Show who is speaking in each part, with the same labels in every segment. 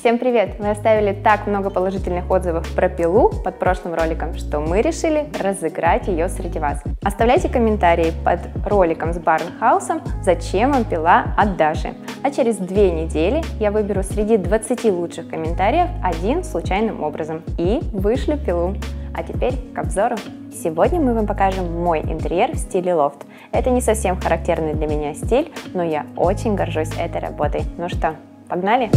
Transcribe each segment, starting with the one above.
Speaker 1: Всем привет! Вы оставили так много положительных отзывов про пилу под прошлым роликом, что мы решили разыграть ее среди вас. Оставляйте комментарии под роликом с Барнхаусом, зачем вам пила от Даши. А через 2 недели я выберу среди 20 лучших комментариев один случайным образом и вышлю пилу. А теперь к обзору. Сегодня мы вам покажем мой интерьер в стиле лофт. Это не совсем характерный для меня стиль, но я очень горжусь этой работой. Ну что, погнали?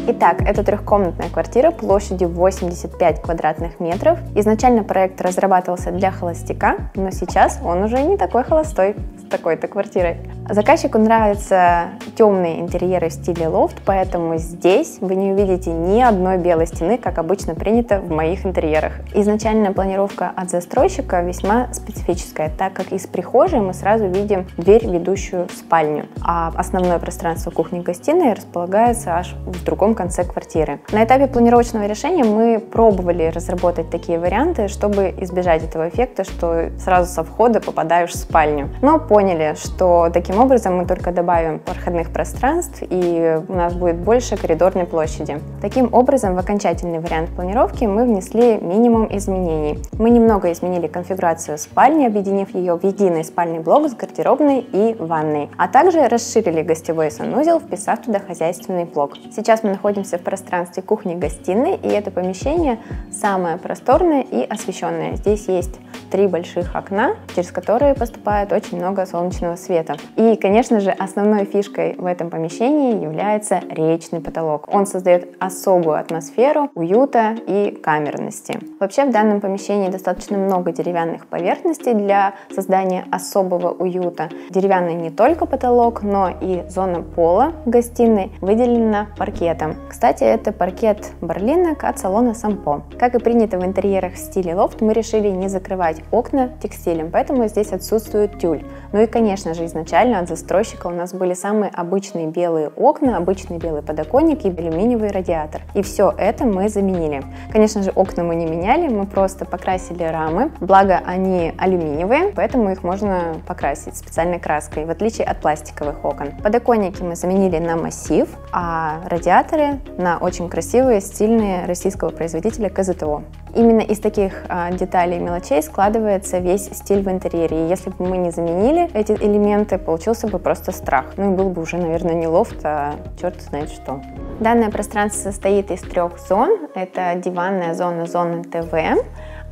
Speaker 1: Итак, это трехкомнатная квартира площадью 85 квадратных метров. Изначально проект разрабатывался для холостяка, но сейчас он уже не такой холостой с такой-то квартирой. Заказчику нравятся темные интерьеры в стиле лофт, поэтому здесь вы не увидите ни одной белой стены, как обычно принято в моих интерьерах. Изначальная планировка от застройщика весьма специфическая, так как из прихожей мы сразу видим дверь, ведущую в спальню, а основное пространство кухни-гостиной располагается аж в другом конце квартиры. На этапе планировочного решения мы пробовали разработать такие варианты, чтобы избежать этого эффекта, что сразу со входа попадаешь в спальню. Но поняли, что таким образом мы только добавим проходных пространств и у нас будет больше коридорной площади. Таким образом, в окончательный вариант планировки мы внесли минимум изменений. Мы немного изменили конфигурацию спальни, объединив ее в единый спальный блок с гардеробной и ванной, а также расширили гостевой санузел, вписав туда хозяйственный блок. Сейчас мы находимся в пространстве кухни-гостиной, и это помещение самое просторное и освещенное. Здесь есть 3 больших окна, через которые поступает очень много солнечного света. И, конечно же, основной фишкой в этом помещении является речный потолок. Он создает особую атмосферу уюта и камерности. Вообще в данном помещении достаточно много деревянных поверхностей для создания особого уюта. Деревянный не только потолок, но и зона пола гостиной выделена паркетом. Кстати, это паркет Барлинок от салона Сампо. Как и принято в интерьерах в стиле лофт, мы решили не закрывать окна текстилем, поэтому здесь отсутствует тюль. Ну и, конечно же, изначально от застройщика у нас были самые обычные белые окна, обычный белый подоконник и алюминиевый радиатор. И все это мы заменили. Конечно же, окна мы не меняли, мы просто покрасили рамы, благо они алюминиевые, поэтому их можно покрасить специальной краской, в отличие от пластиковых окон. Подоконники мы заменили на массив, а радиаторы на очень красивые, стильные российского производителя КЗТО. Именно из таких деталей и мелочей складывается весь стиль в интерьере. И если бы мы не заменили эти элементы, получился бы просто страх. Ну и был бы уже, наверное, не лофт, а черт знает что. Данное пространство состоит из 3 зон. Это диванная зона, зона ТВ,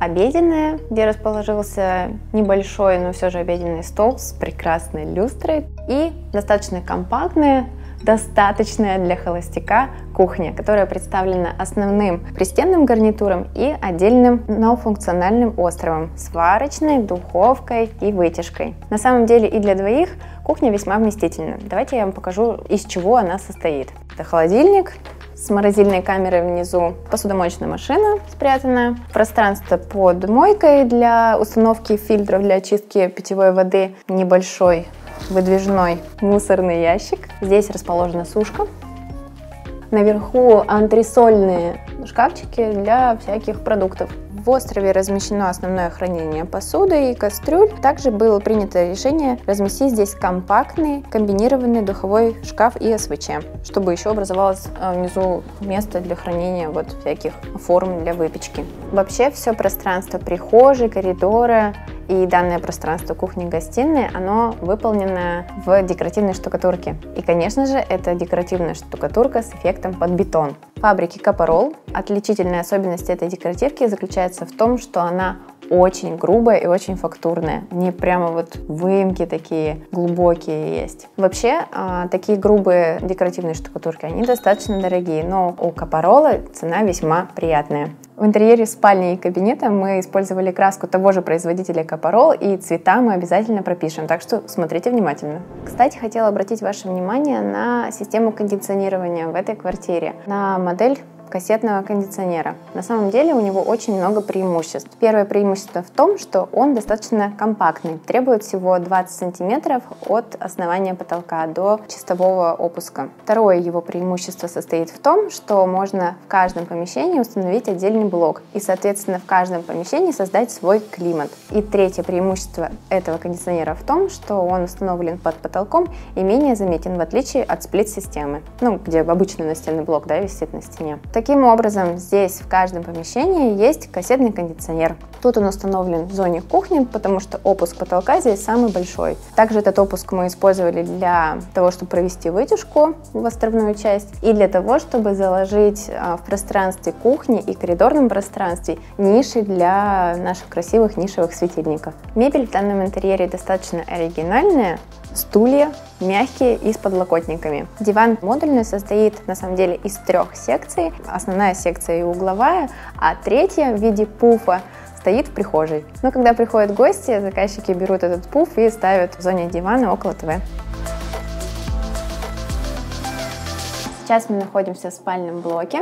Speaker 1: обеденная, где расположился небольшой, но все же обеденный стол с прекрасной люстрой, и достаточно компактная, достаточная для холостяка кухня, которая представлена основным пристенным гарнитуром и отдельным, но функциональным островом с варочной, духовкой и вытяжкой. На самом деле и для двоих кухня весьма вместительна. Давайте я вам покажу, из чего она состоит. Это холодильник с морозильной камерой внизу, посудомоечная машина спрятанная, пространство под мойкой для установки фильтров для очистки питьевой воды, небольшой выдвижной мусорный ящик. Здесь расположена сушка. Наверху антресольные шкафчики для всяких продуктов. В острове размещено основное хранение посуды и кастрюль. Также было принято решение разместить здесь компактный комбинированный духовой шкаф и СВЧ, чтобы еще образовалось внизу место для хранения вот всяких форм для выпечки. Вообще все пространство прихожей, коридора и данное пространство кухни-гостиной, оно выполнено в декоративной штукатурке. И, конечно же, это декоративная штукатурка с эффектом под бетон. Фабрики Капарол. Отличительная особенность этой декоративки заключается в том, что она очень грубая и очень фактурная. Не прямо вот выемки такие глубокие есть. Вообще, такие грубые декоративные штукатурки, они достаточно дорогие, но у Капарола цена весьма приятная. В интерьере спальни и кабинета мы использовали краску того же производителя Капарол, и цвета мы обязательно пропишем, так что смотрите внимательно. Кстати, хотела обратить ваше внимание на систему кондиционирования в этой квартире. На модель кассетного кондиционера. На самом деле у него очень много преимуществ. Первое преимущество в том, что он достаточно компактный, требует всего 20 сантиметров от основания потолка до чистового опуска. Второе его преимущество состоит в том, что можно в каждом помещении установить отдельный блок и, соответственно, в каждом помещении создать свой климат. И третье преимущество этого кондиционера в том, что он установлен под потолком и менее заметен, в отличие от сплит-системы, где обычный настенный блок, висит на стене. Таким образом, здесь в каждом помещении есть кассетный кондиционер. Тут он установлен в зоне кухни, потому что опуск потолка здесь самый большой. Также этот опуск мы использовали для того, чтобы провести вытяжку в островную часть и для того, чтобы заложить в пространстве кухни и коридорном пространстве ниши для наших красивых нишевых светильников. Мебель в данном интерьере достаточно оригинальная. Стулья мягкие и с подлокотниками. Диван модульный состоит на самом деле из 3 секций. Основная секция и угловая, а третья в виде пуфа стоит в прихожей. Но когда приходят гости, заказчики берут этот пуф и ставят в зоне дивана около ТВ. Сейчас мы находимся в спальном блоке.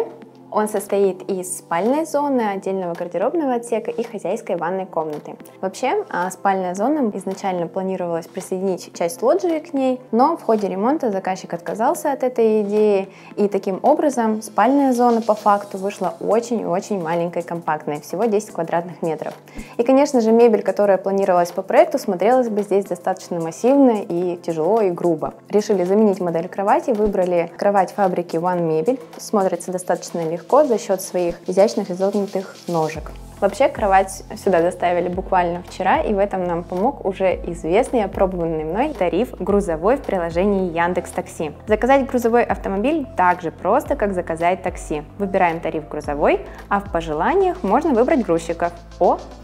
Speaker 1: Он состоит из спальной зоны, отдельного гардеробного отсека и хозяйской ванной комнаты. Вообще, спальная зона изначально планировалось присоединить часть лоджии к ней, но в ходе ремонта заказчик отказался от этой идеи, и таким образом спальная зона по факту вышла очень-очень маленькой, компактной, всего 10 квадратных метров. И, конечно же, мебель, которая планировалась по проекту, смотрелась бы здесь достаточно массивно и тяжело и грубо. Решили заменить модель кровати, выбрали кровать фабрики One Мебель, смотрится достаточно легко за счет своих изящных изогнутых ножек. Вообще, кровать сюда доставили буквально вчера, и в этом нам помог уже известный, опробованный мной тариф грузовой в приложении Яндекс.Такси. Заказать грузовой автомобиль так же просто, как заказать такси. Выбираем тариф грузовой, а в пожеланиях можно выбрать грузчиков.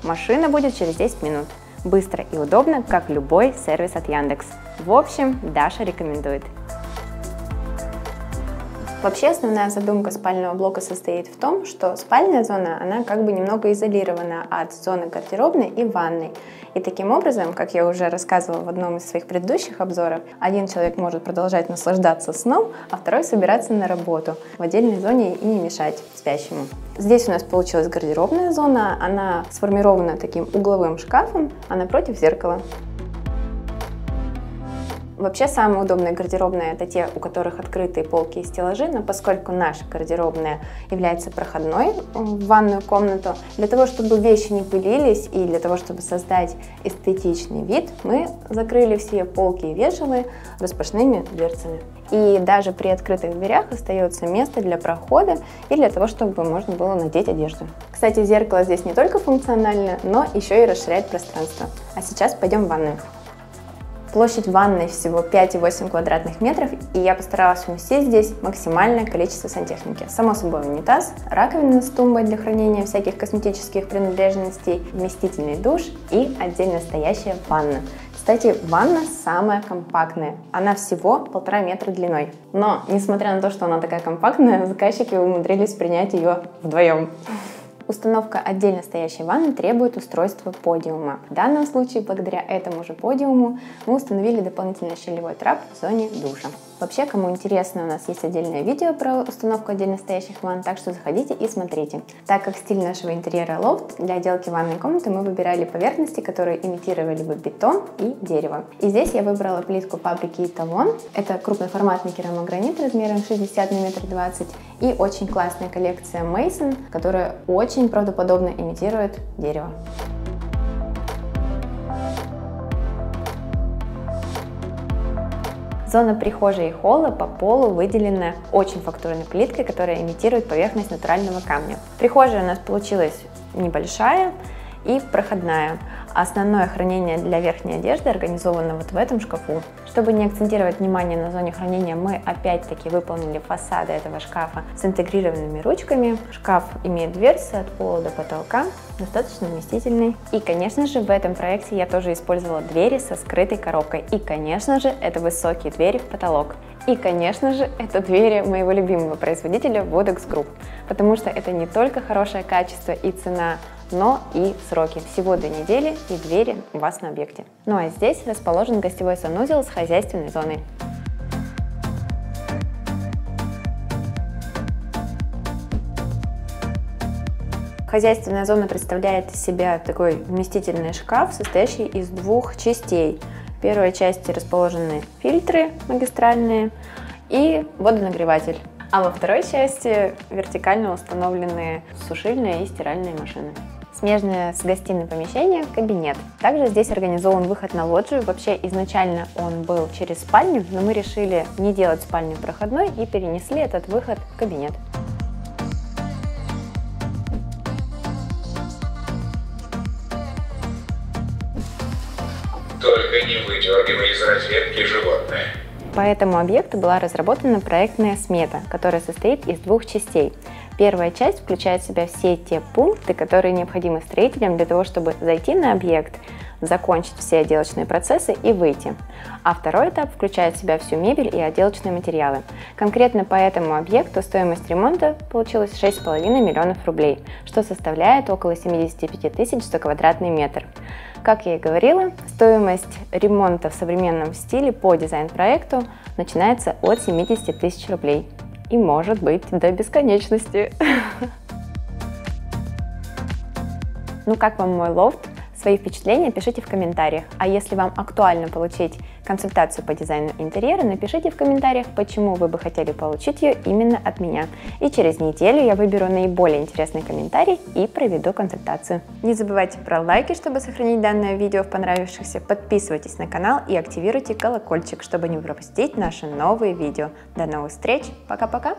Speaker 1: Машина будет через 10 минут. Быстро и удобно, как любой сервис от Яндекс. В общем, Даша рекомендует. Вообще, основная задумка спального блока состоит в том, что спальная зона, она как бы немного изолирована от зоны гардеробной и ванной. И таким образом, как я уже рассказывала в одном из своих предыдущих обзоров, один человек может продолжать наслаждаться сном, а второй собираться на работу в отдельной зоне и не мешать спящему. Здесь у нас получилась гардеробная зона, она сформирована таким угловым шкафом, а напротив зеркало. Вообще, самые удобные гардеробные — это те, у которых открытые полки и стеллажи, но поскольку наша гардеробная является проходной в ванную комнату, для того, чтобы вещи не пылились и для того, чтобы создать эстетичный вид, мы закрыли все полки и вешалы распашными дверцами. И даже при открытых дверях остается место для прохода и для того, чтобы можно было надеть одежду. Кстати, зеркало здесь не только функционально, но еще и расширяет пространство. А сейчас пойдем в ванную. Площадь ванной всего 5,8 квадратных метров, и я постаралась уместить здесь максимальное количество сантехники. Само собой, унитаз, раковина с тумбой для хранения всяких косметических принадлежностей, вместительный душ и отдельно стоящая ванна. Кстати, ванна самая компактная, она всего 1,5 метра длиной. Но, несмотря на то, что она такая компактная, заказчики умудрились принять ее вдвоем. Установка отдельно стоящей ванны требует устройства подиума. В данном случае, благодаря этому же подиуму, мы установили дополнительный щелевой трап в зоне душа. Вообще, кому интересно, у нас есть отдельное видео про установку отдельно стоящих ванн, так что заходите и смотрите. Так как стиль нашего интерьера лофт, для отделки ванной комнаты мы выбирали поверхности, которые имитировали бы бетон и дерево. И здесь я выбрала плитку фабрики Эталон. Это крупноформатный керамогранит размером 60 на 1,20 м и очень классная коллекция Mason, которая очень правдоподобно имитирует дерево. Зона прихожей и холла по полу выделена очень фактурной плиткой, которая имитирует поверхность натурального камня. Прихожая у нас получилась небольшая и проходная. Основное хранение для верхней одежды организовано вот в этом шкафу. Чтобы не акцентировать внимание на зоне хранения, мы опять-таки выполнили фасады этого шкафа с интегрированными ручками. Шкаф имеет дверцы от пола до потолка, достаточно вместительный. И, конечно же, в этом проекте я тоже использовала двери со скрытой коробкой. И, конечно же, это высокие двери в потолок. И, конечно же, это двери моего любимого производителя Vodex Group, потому что это не только хорошее качество и цена, но и сроки. Всего 2 недели и двери у вас на объекте. Ну а здесь расположен гостевой санузел с хозяйственной зоной. Хозяйственная зона представляет из себя такой вместительный шкаф, состоящий из двух частей. В первой части расположены фильтры магистральные и водонагреватель. А во второй части вертикально установлены сушильные и стиральные машины. Смежное с гостиной помещение – кабинет. Также здесь организован выход на лоджию. Вообще изначально он был через спальню, но мы решили не делать спальню проходной и перенесли этот выход в кабинет.
Speaker 2: Только не выдергивай из розетки животное.
Speaker 1: По этому объекту была разработана проектная смета, которая состоит из двух частей. Первая часть включает в себя все те пункты, которые необходимы строителям для того, чтобы зайти на объект, закончить все отделочные процессы и выйти. А второй этап включает в себя всю мебель и отделочные материалы. Конкретно по этому объекту стоимость ремонта получилась 6,5 миллионов рублей, что составляет около 75 тысяч за квадратный метр. Как я и говорила, стоимость ремонта в современном стиле по дизайн-проекту начинается от 70 тысяч рублей. И может быть до бесконечности. Ну как вам мой лофт? Свои впечатления пишите в комментариях. А если вам актуально получить консультацию по дизайну интерьера, напишите в комментариях, почему вы бы хотели получить ее именно от меня. И через неделю я выберу наиболее интересный комментарий и проведу консультацию. Не забывайте про лайки, чтобы сохранить данное видео в понравившихся. Подписывайтесь на канал и активируйте колокольчик, чтобы не пропустить наши новые видео. До новых встреч. Пока-пока.